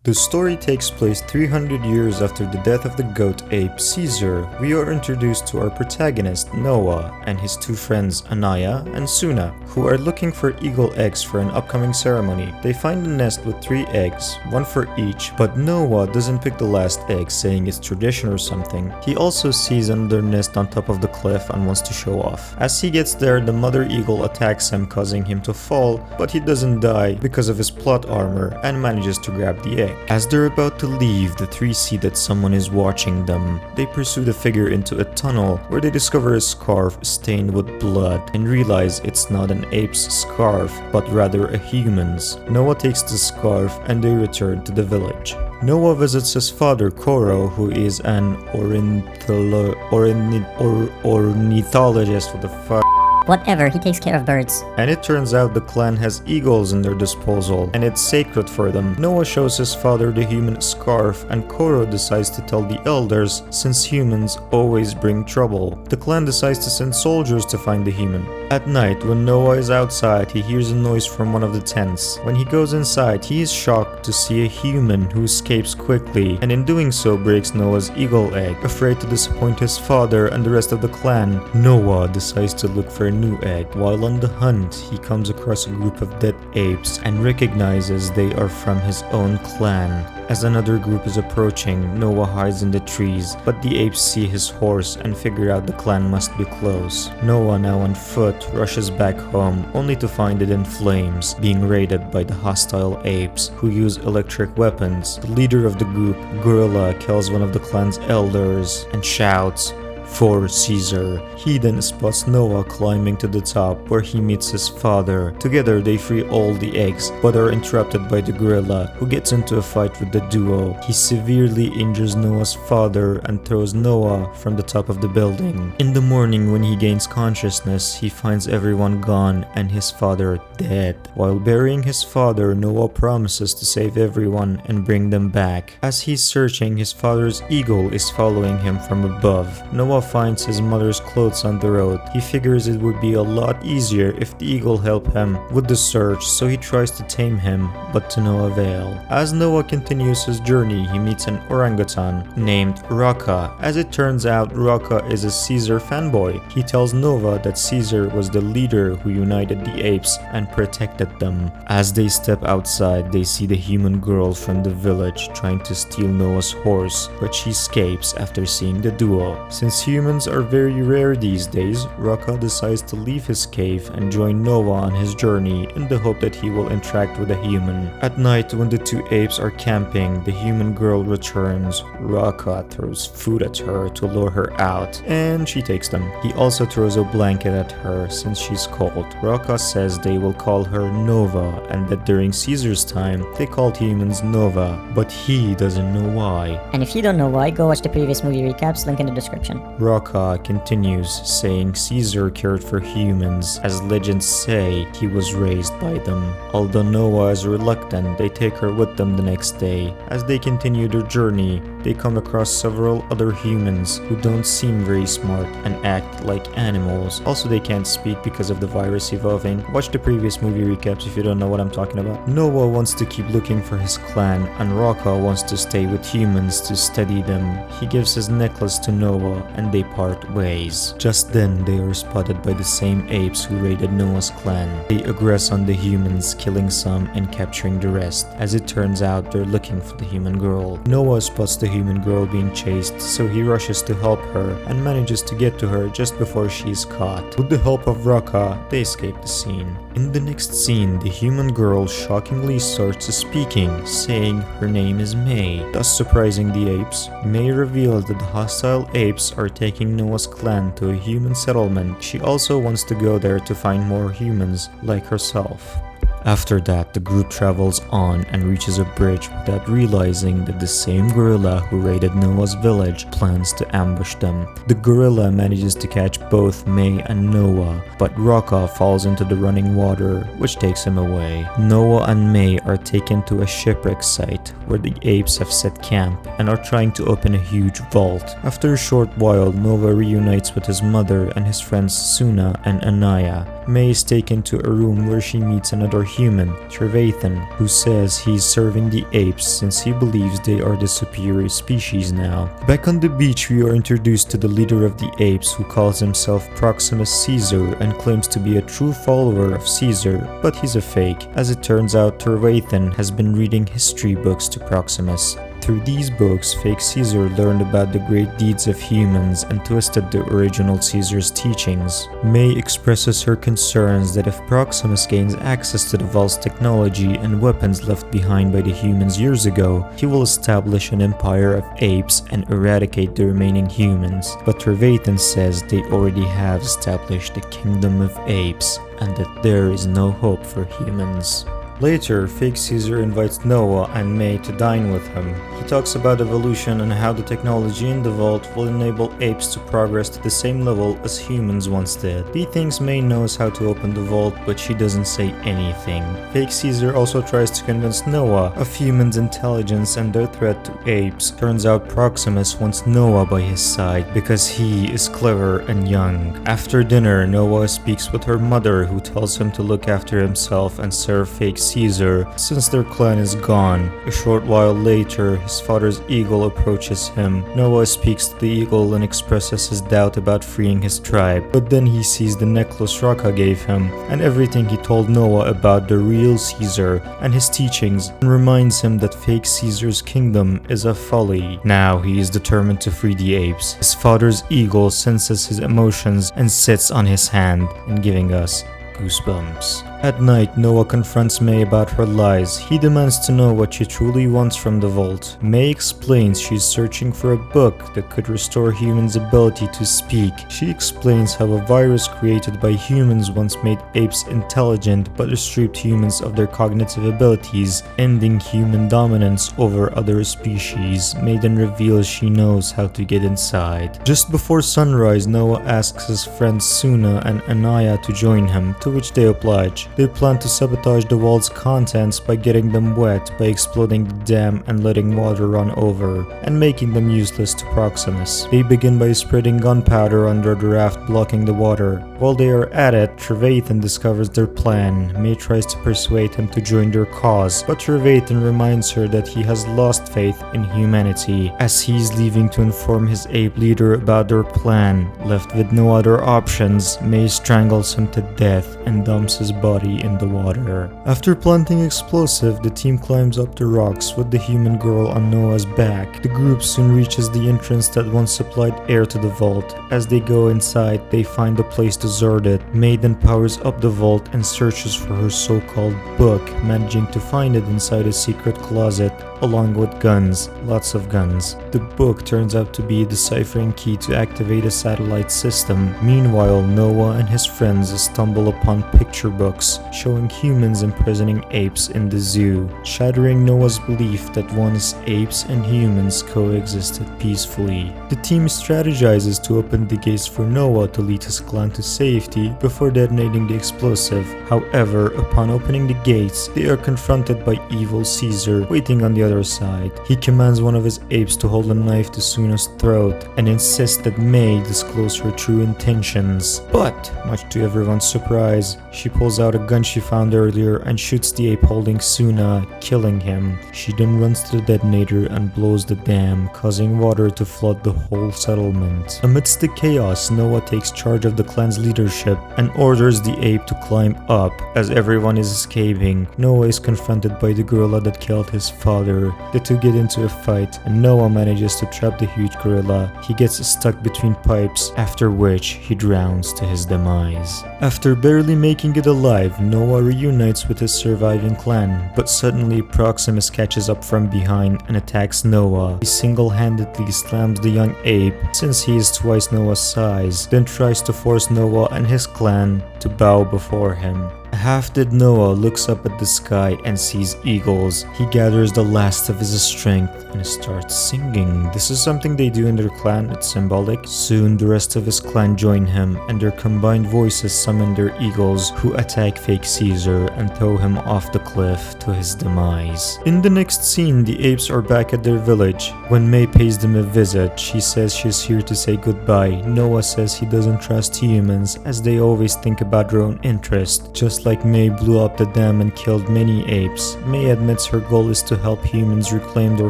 The story takes place 300 years after the death of the goat ape Caesar. We are introduced to our protagonist Noah and his two friends Anaya and Suna, who are looking for eagle eggs for an upcoming ceremony. They find a nest with 3 eggs, one for each, but Noah doesn't pick the last egg, saying it's tradition or something. He also sees another nest on top of the cliff and wants to show off. As he gets there, the mother eagle attacks him, causing him to fall, but he doesn't die because of his plot armor and manages to grab the egg. As they're about to leave, the 3 see that someone is watching them. They pursue the figure into a tunnel where they discover a scarf stained with blood and realize it's not an ape's scarf but rather a human's. Noah takes the scarf and they return to the village. Noah visits his father Koro, who is an ornithologist. What the fuck? Whatever, he takes care of birds. And it turns out the clan has eagles in their disposal, and it's sacred for them. Noah shows his father the human scarf, and Koro decides to tell the elders, since humans always bring trouble. The clan decides to send soldiers to find the human. At night, when Noah is outside, he hears a noise from one of the tents. When he goes inside, he is shocked to see a human who escapes quickly, and in doing so breaks Noah's eagle egg. Afraid to disappoint his father and the rest of the clan, Noah decides to look for a new egg. While on the hunt, he comes across a group of dead apes and recognizes they are from his own clan. As another group is approaching, Noah hides in the trees, but the apes see his horse and figure out the clan must be close. Noah, now on foot, rushes back home, only to find it in flames, being raided by the hostile apes, who use electric weapons. The leader of the group, Gorilla, kills one of the clan's elders and shouts, "For Caesar." He then spots Noah climbing to the top, where he meets his father. Together they free all the eggs, but are interrupted by the gorilla, who gets into a fight with the duo. He severely injures Noah's father and throws Noah from the top of the building. In the morning, when he gains consciousness, he finds everyone gone and his father dead. While burying his father, Noah promises to save everyone and bring them back. As he's searching, his father's eagle is following him from above. Noah finds his mother's clothes on the road. He figures it would be a lot easier if the eagle helped him with the search, so he tries to tame him, but to no avail. As Noah continues his journey, he meets an orangutan named Raka. As it turns out, Raka is a Caesar fanboy. He tells Noah that Caesar was the leader who united the apes and protected them. As they step outside, they see the human girl from the village trying to steal Noah's horse, but she escapes after seeing the duo. Since humans are very rare these days, Raka decides to leave his cave and join Noah on his journey in the hope that he will interact with a human. At night, when the 2 apes are camping, the human girl returns. Raka throws food at her to lure her out, and she takes them. He also throws a blanket at her since she's cold. Raka says they will call her Nova, and that during Caesar's time, they called humans Nova, but he doesn't know why. And if you don't know why, go watch the previous movie recaps, link in the description. Raka continues, saying Caesar cared for humans, as legends say he was raised by them. Although Noah is reluctant, they take her with them the next day. As they continue their journey, they come across several other humans who don't seem very smart and act like animals. Also, they can't speak because of the virus evolving. Watch the previous movie recaps if you don't know what I'm talking about. Noah wants to keep looking for his clan, and Raka wants to stay with humans to study them. He gives his necklace to Noah, and they part ways. Just then, they are spotted by the same apes who raided Noah's clan. They aggress on the humans, killing some and capturing the rest. As it turns out, they're looking for the human girl. Noah spots the human girl being chased, so he rushes to help her and manages to get to her just before she is caught. With the help of Raka, they escape the scene. In the next scene, the human girl shockingly starts speaking, saying her name is May, thus surprising the apes. May reveals that the hostile apes are taking Noah's clan to a human settlement. She also wants to go there to find more humans like herself. After that, the group travels on and reaches a bridge without realizing that the same gorilla who raided Noah's village plans to ambush them. The gorilla manages to catch both May and Noah, but Raka falls into the running water, which takes him away. Noah and May are taken to a shipwreck site where the apes have set camp and are trying to open a huge vault. After a short while, Noah reunites with his mother and his friends Suna and Anaya. May is taken to a room where she meets another human, Trevathan, who says he's serving the apes since he believes they are the superior species now. Back on the beach, we are introduced to the leader of the apes, who calls himself Proximus Caesar and claims to be a true follower of Caesar, but he's a fake. As it turns out, Trevathan has been reading history books to Proximus. Through these books, fake Caesar learned about the great deeds of humans and twisted the original Caesar's teachings. May expresses her concerns that if Proximus gains access to the vault's technology and weapons left behind by the humans years ago, he will establish an empire of apes and eradicate the remaining humans. But Trevathan says they already have established the kingdom of apes and that there is no hope for humans. Later, fake Caesar invites Noah and May to dine with him. He talks about evolution and how the technology in the vault will enable apes to progress to the same level as humans once did. He thinks May knows how to open the vault, but she doesn't say anything. Fake Caesar also tries to convince Noah of humans' intelligence and their threat to apes. Turns out Proximus wants Noah by his side because he is clever and young. After dinner, Noah speaks with her mother, who tells him to look after himself and serve fake Caesar since their clan is gone. A short while later, his father's eagle approaches him. Noah speaks to the eagle and expresses his doubt about freeing his tribe, but then he sees the necklace Raka gave him and everything he told Noah about the real Caesar and his teachings, and reminds him that fake Caesar's kingdom is a folly. Now he is determined to free the apes. His father's eagle senses his emotions and sits on his hand, and giving us goosebumps. At night, Noah confronts May about her lies. He demands to know what she truly wants from the vault. May explains she's searching for a book that could restore humans' ability to speak. She explains how a virus created by humans once made apes intelligent but stripped humans of their cognitive abilities, ending human dominance over other species. May then reveals she knows how to get inside. Just before sunrise, Noah asks his friends Suna and Anaya to join him, to which they oblige. They plan to sabotage the vault's contents by getting them wet by exploding the dam and letting water run over, and making them useless to Proximus. They begin by spreading gunpowder under the raft, blocking the water. While they are at it, Trevathan discovers their plan. May tries to persuade him to join their cause, but Trevathan reminds her that he has lost faith in humanity. As he's leaving to inform his ape leader about their plan, left with no other options, May strangles him to death and dumps his body in the water. After planting explosive, the team climbs up the rocks with the human girl on Noah's back. The group soon reaches the entrance that once supplied air to the vault. As they go inside, they find the place deserted. May then powers up the vault and searches for her so-called book, managing to find it inside a secret closet, along with guns, lots of guns. The book turns out to be a deciphering key to activate a satellite system. Meanwhile, Noah and his friends stumble upon picture books showing humans imprisoning apes in the zoo, shattering Noah's belief that once apes and humans coexisted peacefully. The team strategizes to open the gates for Noah to lead his clan to safety before detonating the explosive. However, upon opening the gates, they are confronted by evil Caesar waiting on the other side. He commands one of his apes to hold a knife to Suna's throat and insists that May disclose her true intentions. But, much to everyone's surprise, she pulls out a gun she found earlier and shoots the ape holding Suna, killing him. She then runs to the detonator and blows the dam, causing water to flood the whole settlement. Amidst the chaos, Noah takes charge of the clan's leadership and orders the ape to climb up. As everyone is escaping, Noah is confronted by the gorilla that killed his father. The two get into a fight and Noah manages to trap the huge gorilla. He gets stuck between pipes, after which he drowns to his demise. After barely making it alive, Noah reunites with his surviving clan, but suddenly Proximus catches up from behind and attacks Noah. He single-handedly slams the young ape, since he is twice Noah's size, then tries to force Noah and his clan to bow before him. Half-dead Noah looks up at the sky and sees eagles. He gathers the last of his strength and starts singing. This is something they do in their clan, it's symbolic. Soon the rest of his clan join him and their combined voices summon their eagles who attack fake Caesar and throw him off the cliff to his demise. In the next scene, the apes are back at their village. When May pays them a visit, she says she's here to say goodbye. Noah says he doesn't trust humans as they always think about their own interest. Just like May blew up the dam and killed many apes, May admits her goal is to help humans reclaim their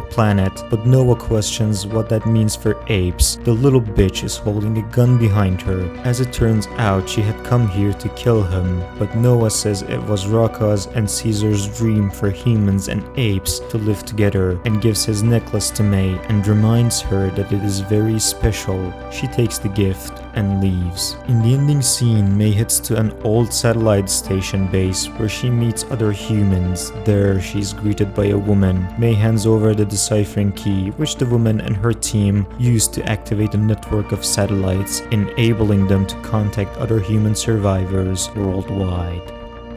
planet, but Noah questions what that means for apes. The little bitch is holding a gun behind her. As it turns out, she had come here to kill him, but Noah says it was Raka's and Caesar's dream for humans and apes to live together, and gives his necklace to May and reminds her that it is very special. She takes the gift and leaves. In the ending scene, May heads to an old satellite station base where she meets other humans. There, she's greeted by a woman. May hands over the deciphering key, which the woman and her team use to activate a network of satellites, enabling them to contact other human survivors worldwide.